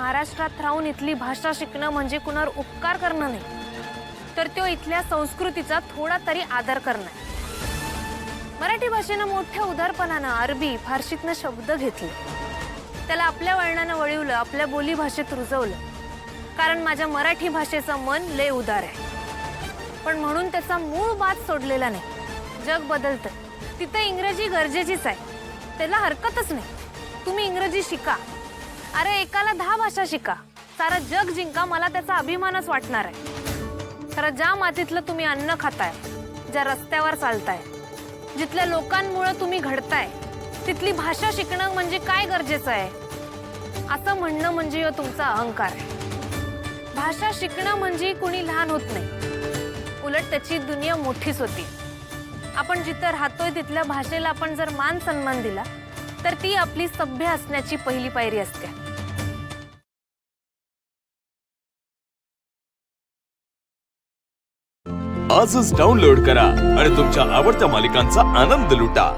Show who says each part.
Speaker 1: महाराष्ट्रात राहून इथली भाषा शिकणं म्हणजे कुणावर उपकार करणं नाही, तर तो इथल्या संस्कृतीचा थोडा तरी आदर करणं आहे. मराठी भाषेनं मोठ्या उदारपणानं अरबी फारशीतनं शब्द घेतले, त्याला आपल्या वळणानं वळवलं, आपल्या बोली भाषेत रुजवलं. कारण माझ्या मराठी भाषेचं मन लय उदार आहे, पण म्हणून त्याचा मूळ बात सोडलेला नाही. जग बदलतं, तिथे इंग्रजी गरजेचीच आहे, त्याला हरकतच नाही. तुम्ही इंग्रजी शिका, अरे एकाला 10 भाषा शिका, सारा जग जिंका, मला त्याचा अभिमानच वाटणार आहे. खरं ज्या मातीतलं तुम्ही अन्न खाताय, ज्या रस्त्यावर चालताय, जिथल्या लोकांमुळे तुम्ही घडताय, तिथली भाषा शिकणं म्हणजे काय गरजेचं आहे असं म्हणणं म्हणजे यो तुमचा अहंकार आहे. भाषा शिकणं म्हणजे कुणी लहान होत नाही, उलट त्याची दुनिया मोठीच होती. आपण जिथं राहतोय तिथल्या भाषेला आपण जर मान सन्मान दिला तर ती आपली सभ्य असण्याची पहिली पायरी असते.
Speaker 2: आजच डाउनलोड करा आणि तुमच्या आवडत्या मालिकांचा आनंद लुटा.